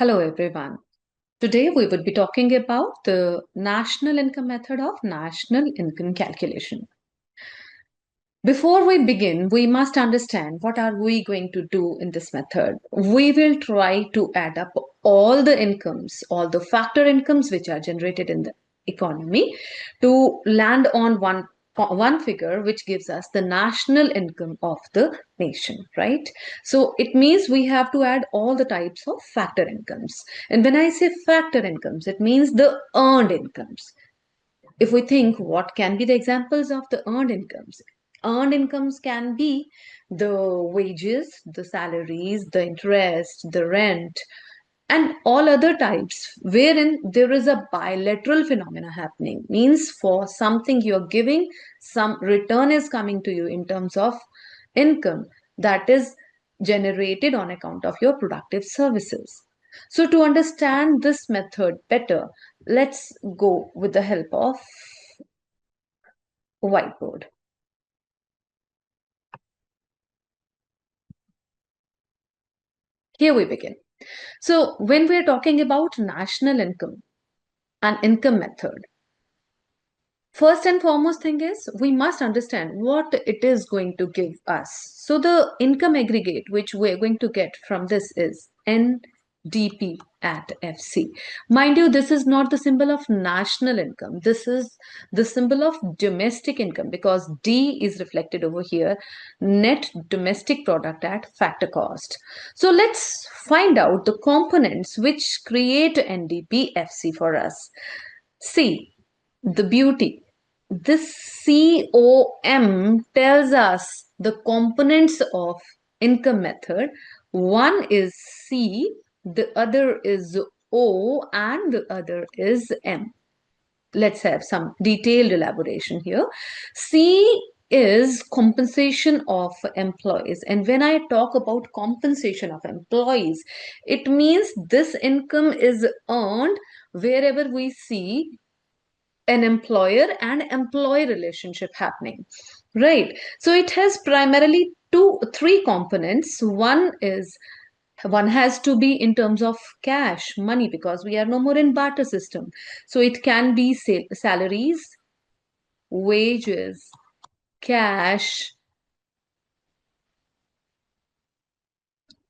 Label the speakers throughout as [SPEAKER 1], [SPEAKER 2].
[SPEAKER 1] Hello everyone. Today we would be talking about the national income method of national income calculation. Before we begin, we must understand what are we going to do in this method. We will try to add up all the incomes, all the factor incomes which are generated in the economy to land on one figure which gives us the national income of the nation, right? So it means we have to add all the types of factor incomes. And when I say factor incomes, it means the earned incomes. If we think what can be the examples of the earned incomes can be the wages, the salaries, the interest, the rent, and all other types wherein there is a bilateral phenomena happening, means for something you're giving, some return is coming to you in terms of income that is generated on account of your productive services. So to understand this method better, let's go with the help of whiteboard. Here we begin. So when we're talking about national income and income method, first and foremost thing is we must understand what it is going to give us. So the income aggregate which we're going to get from this is NDP at FC. Mind you, this is not the symbol of national income. This is the symbol of domestic income because D is reflected over here, net domestic product at factor cost. So let's find out the components which create NDP FC for us. See, the beauty. This COM tells us the components of income method. One is C, the other is O, and the other is M. Let's have some detailed elaboration here. C is compensation of employees. And when I talk about compensation of employees, it means this income is earned wherever we see an employer and employee relationship happening, right? So it has primarily three components. One has to be in terms of cash money because we are no more in barter system. So it can be salaries, wages, cash,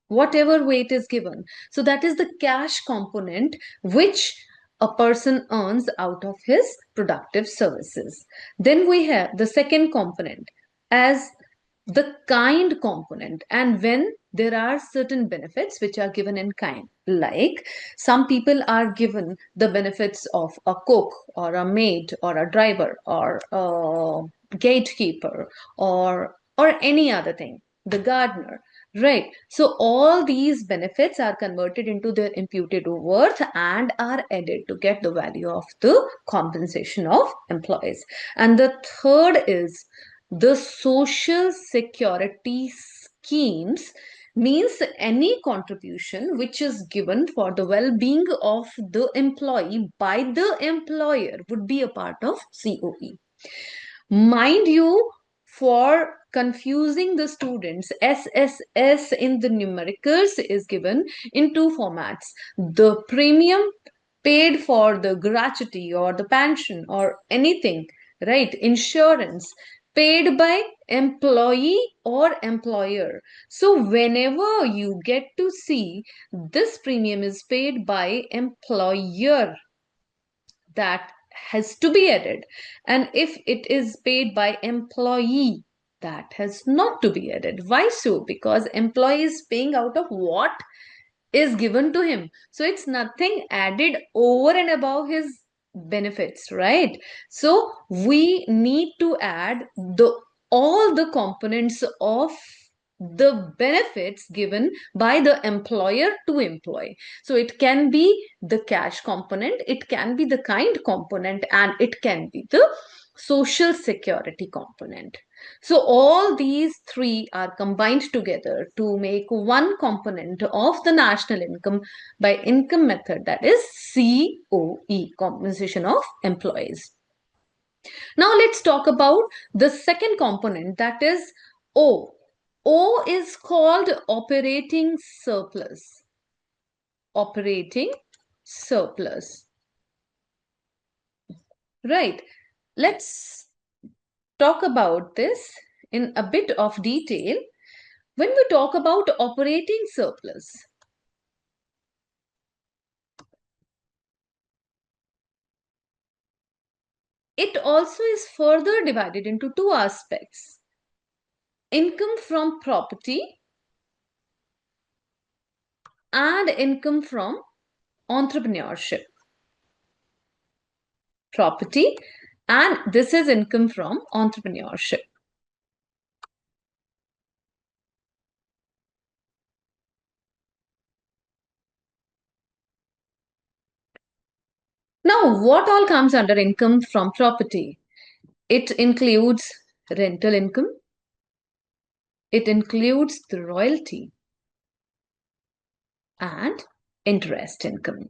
[SPEAKER 1] whatever way it is given. So that is the cash component which a person earns out of his productive services. Then we have the second component as the kind component. And when there are certain benefits which are given in kind, like some people are given the benefits of a cook or a maid or a driver or a gatekeeper or any other thing, the gardener. Right. So all these benefits are converted into their imputed worth and are added to get the value of the compensation of employees. And the third is the social security schemes, means any contribution which is given for the well-being of the employee by the employer would be a part of COE. Mind you, for confusing the students, SSS in the numericals is given in two formats. The premium paid for the gratuity or the pension or anything, right? Insurance paid by employee or employer. So whenever you get to see this premium is paid by employer, that has to be added. And if it is paid by employee, that has not to be added. Why so? Because employee is paying out of what is given to him. So it's nothing added over and above his benefits, right? So we need to add the all the components of the benefits given by the employer to employee. So it can be the cash component, it can be the kind component, and it can be the social security component. So all these three are combined together to make one component of the national income by income method, that is COE, compensation of employees. Now let's talk about the second component, that is O. O is called operating surplus. operating surplus. Right. Let's talk about this in a bit of detail. When we talk about operating surplus, it also is further divided into two aspects: income from property and income from entrepreneurship. Property, and this is income from entrepreneurship. Now, what all comes under income from property? It includes rental income, it includes the royalty, and interest income.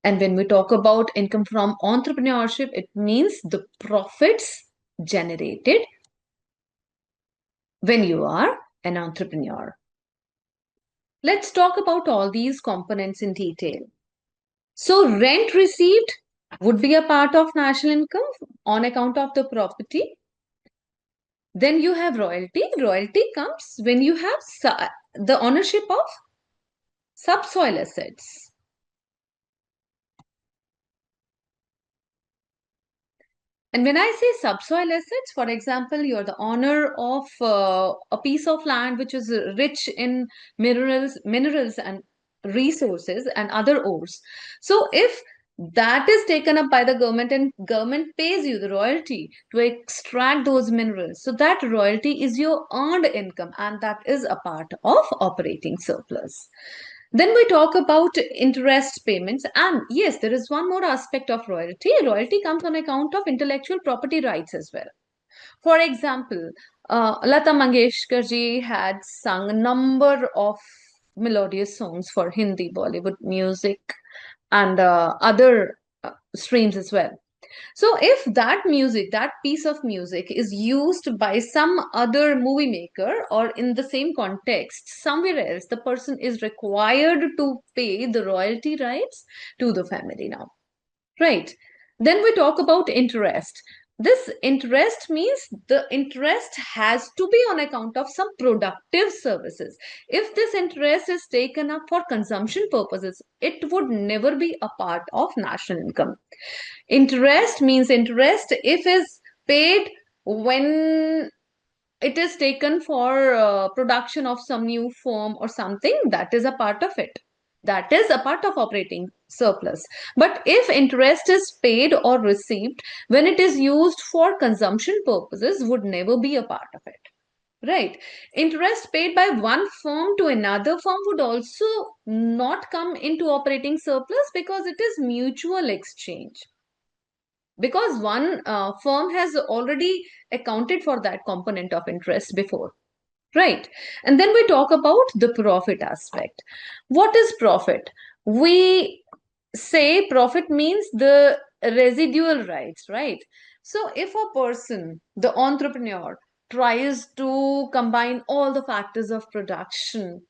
[SPEAKER 1] And when we talk about income from entrepreneurship, it means the profits generated when you are an entrepreneur. Let's talk about all these components in detail. So, rent received would be a part of national income on account of the property. Then you have royalty. Royalty comes when you have the ownership of subsoil assets. And when I say subsoil assets, for example, you're the owner of a piece of land which is rich in minerals and resources and other ores. So if that is taken up by the government and government pays you the royalty to extract those minerals, so that royalty is your earned income and that is a part of operating surplus. Then we talk about interest payments. And yes, there is one more aspect of royalty. Royalty comes on account of intellectual property rights as well. For example, Lata Mangeshkar ji had sung a number of melodious songs for Hindi, Bollywood music, and other streams as well. So if that music, that piece of music is used by some other movie maker or in the same context somewhere else, the person is required to pay the royalty rights to the family now. Right. Then we talk about interest. This interest means the interest has to be on account of some productive services. If this interest is taken up for consumption purposes, it would never be a part of national income. Interest means interest if is paid when it is taken for production of some new firm or something, that is a part of it. That is a part of operating surplus. But if interest is paid or received when it is used for consumption purposes, would never be a part of it. Right. Interest paid by one firm to another firm would also not come into operating surplus because it is mutual exchange, because one firm has already accounted for that component of interest before. Right. And then we talk about the profit aspect. What is profit? We say profit means the residual rights, right? So if a person, the entrepreneur, tries to combine all the factors of production,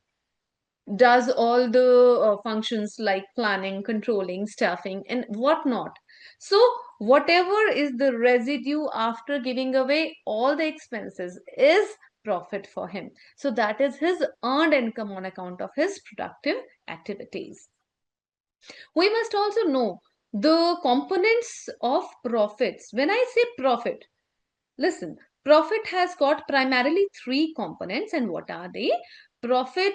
[SPEAKER 1] does all the functions like planning, controlling, staffing, and whatnot. So, whatever is the residue after giving away all the expenses is profit for him. So, that is his earned income on account of his productive activities. We must also know the components of profits. When I say profit, listen, profit has got primarily three components, and what are they? Profit's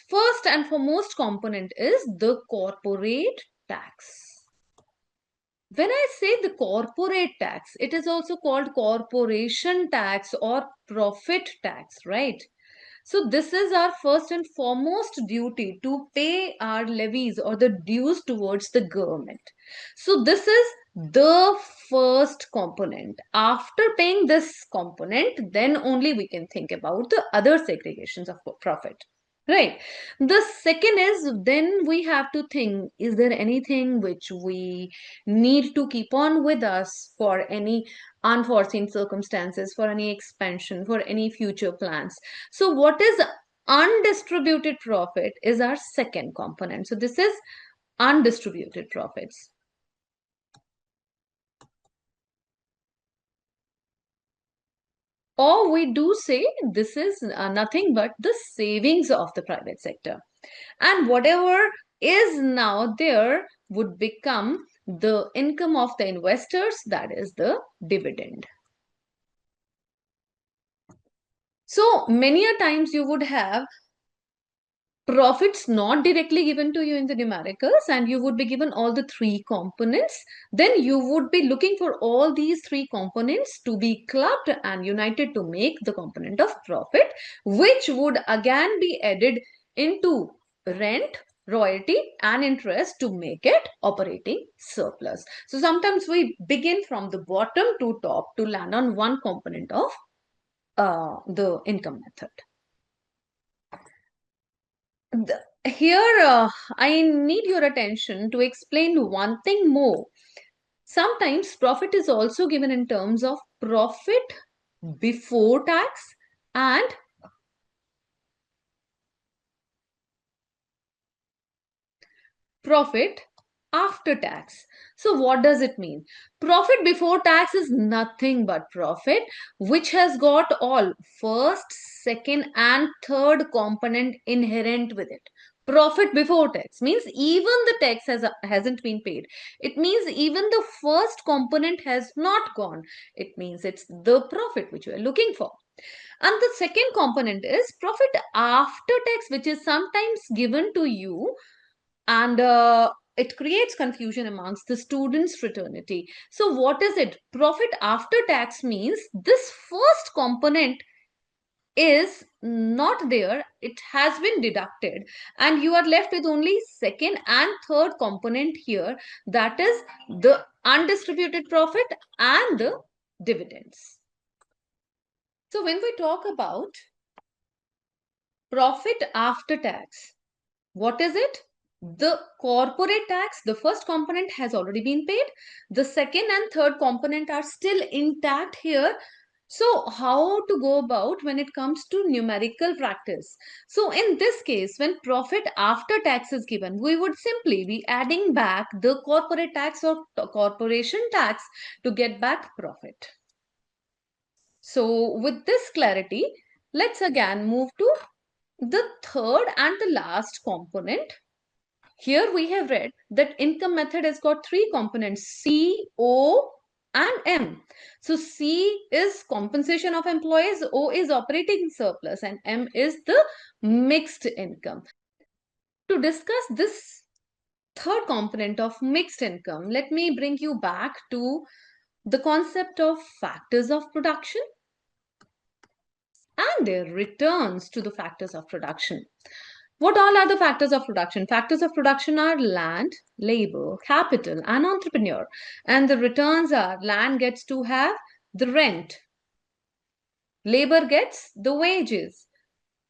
[SPEAKER 1] first and foremost component is the corporate tax. When I say the corporate tax, it is also called corporation tax or profit tax, right? So this is our first and foremost duty, to pay our levies or the dues towards the government. So this is the first component. After paying this component, then only we can think about the other segregations of profit. Right. The second is, then we have to think, is there anything which we need to keep on with us for any unforeseen circumstances, for any expansion, for any future plans? So what is undistributed profit is our second component. So this is undistributed profits. Or we do say this is nothing but the savings of the private sector. And whatever is now there would become the income of the investors, that is the dividend. So many a times you would have profits not directly given to you in the numericals, and you would be given all the three components. Then you would be looking for all these three components to be clubbed and united to make the component of profit, which would again be added into rent, royalty and interest to make it operating surplus. So sometimes we begin from the bottom to top to land on one component of the income method. Here, I need your attention to explain one thing more. Sometimes profit is also given in terms of profit before tax and profit after tax. So what does it mean? Profit before tax is nothing but profit which has got all first, second and third component inherent with it. Profit before tax means even the tax hasn't been paid. It means even the first component has not gone. It means it's the profit which you are looking for. And the second component is profit after tax, which is sometimes given to you, and it creates confusion amongst the students fraternity. So what is it? Profit after tax means this first component is not there, it has been deducted, and you are left with only second and third component here, that is the undistributed profit and the dividends. So when we talk about profit after tax, what is it? The corporate tax, the first component has already been paid. The second and third component are still intact here. So how to go about when it comes to numerical practice? So in this case, when profit after tax is given, we would simply be adding back the corporate tax or corporation tax to get back profit. So with this clarity, let's again move to the third and the last component. Here we have read that income method has got three components, C, O and M. So C is compensation of employees, O is operating surplus and M is the mixed income. To discuss this third component of mixed income, let me bring you back to the concept of factors of production and their returns to the factors of production. What all are the factors of production? Factors of production are land, labor, capital, and entrepreneur. And the returns are land gets to have the rent, labor gets the wages,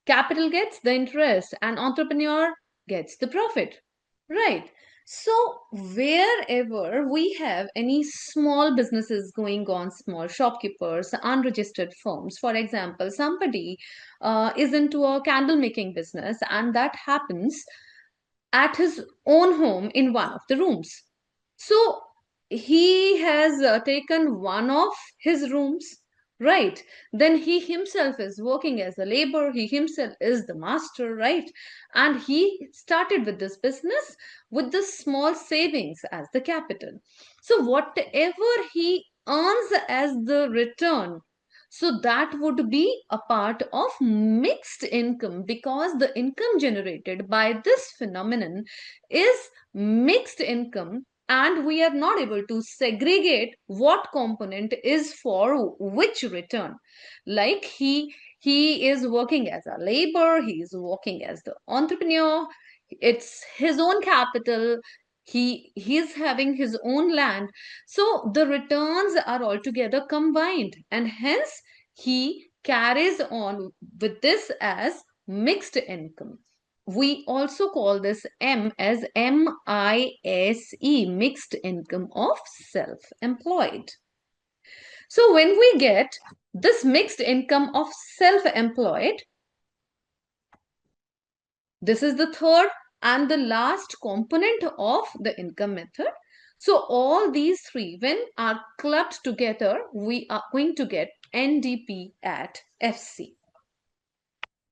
[SPEAKER 1] capital gets the interest, and entrepreneur gets the profit. Right. So wherever we have any small businesses going on, small shopkeepers, unregistered firms, for example, somebody is into a candle making business and that happens at his own home in one of the rooms. So he has taken one of his rooms, right? Then he himself is working as a laborer, he himself is the master, right? And he started with this business with the small savings as the capital. So whatever he earns as the return, so that would be a part of mixed income, because the income generated by this phenomenon is mixed income, and we are not able to segregate what component is for which return. Like he is working as a laborer, he is working as the entrepreneur, it's his own capital, he is having his own land, so the returns are altogether combined, and hence he carries on with this as mixed income. We also call this M as MISE, mixed income of self-employed. So when we get this mixed income of self-employed, This is the third and the last component of the income method. So all these three, when are clubbed together, we are going to get NDP at FC.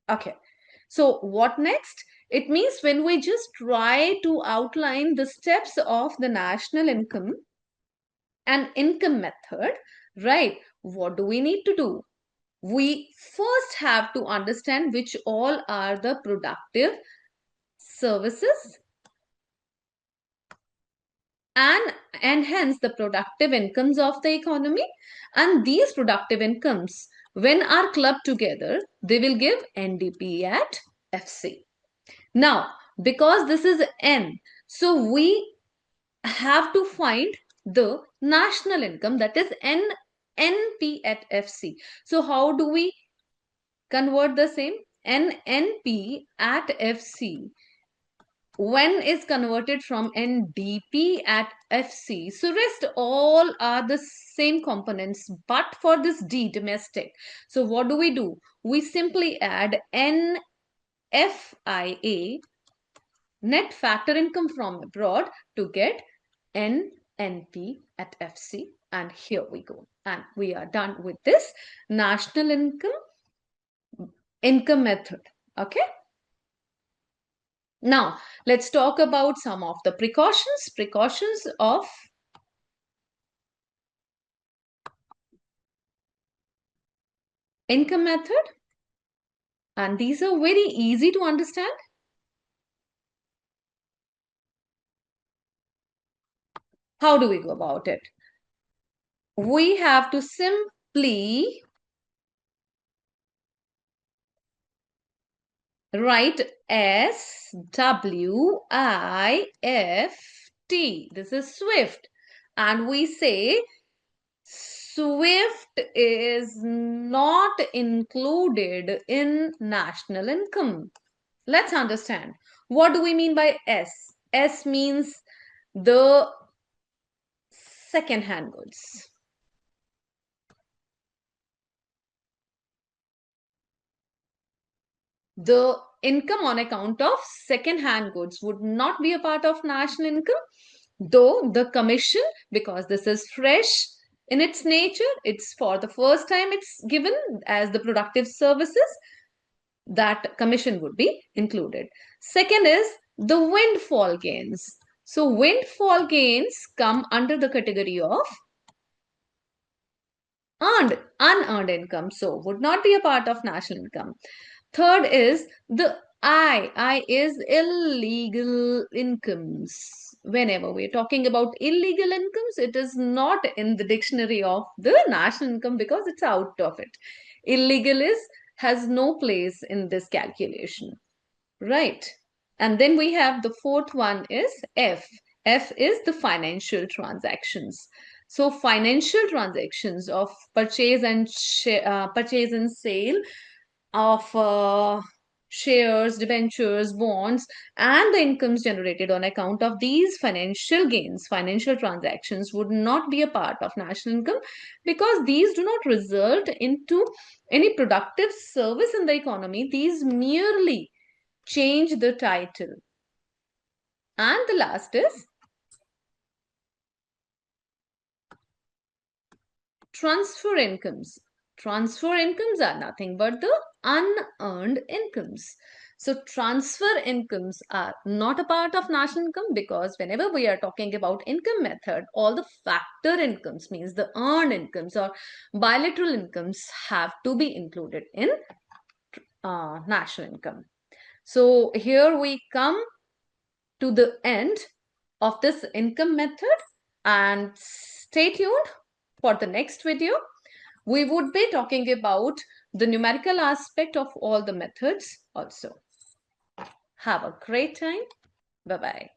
[SPEAKER 1] Okay. So what next? It means when we just try to outline the steps of the national income and income method, right? What do we need to do? We first have to understand which all are the productive services and hence the productive incomes of the economy. And these productive incomes, when are clubbed together, they will give NDP at FC. Now, because this is N, so we have to find the national income, that is NNP at FC. So how do we convert the same? NNP at FC when is converted from NDP at FC. So rest all are the same components, but for this D, domestic. So what do? We simply add NFIA, net factor income from abroad, to get NNP at FC. And here we go. And we are done with this national income method. Okay. Now, let's talk about some of the precautions of income method. And these are very easy to understand. How do we go about it? We have to simply write SWIFT. This is SWIFT. And we say SWIFT is not included in national income. Let's understand. What do we mean by S? S means the second-hand goods. The income on account of second-hand goods would not be a part of national income, though the commission, because this is fresh in its nature, it's for the first time it's given as the productive services, that commission would be included. Second is the windfall gains. So windfall gains come under the category of unearned income, so would not be a part of national income. Third is the I is illegal incomes. Whenever we're talking about illegal incomes, it is not in the dictionary of the national income because it's out of it. Illegal has no place in this calculation, right? And then we have the fourth one is F. F is the financial transactions. So financial transactions of purchase and sale of shares, debentures, bonds, and the incomes generated on account of these financial gains, financial transactions would not be a part of national income because these do not result into any productive service in the economy. These merely change the title. And the last is transfer incomes. Transfer incomes are nothing but the unearned incomes. So transfer incomes are not a part of national income because whenever we are talking about income method, all the factor incomes, means the earned incomes or bilateral incomes, have to be included in national income. So here we come to the end of this income method, and stay tuned for the next video. We would be talking about the numerical aspect of all the methods also. Have a great time. Bye-bye.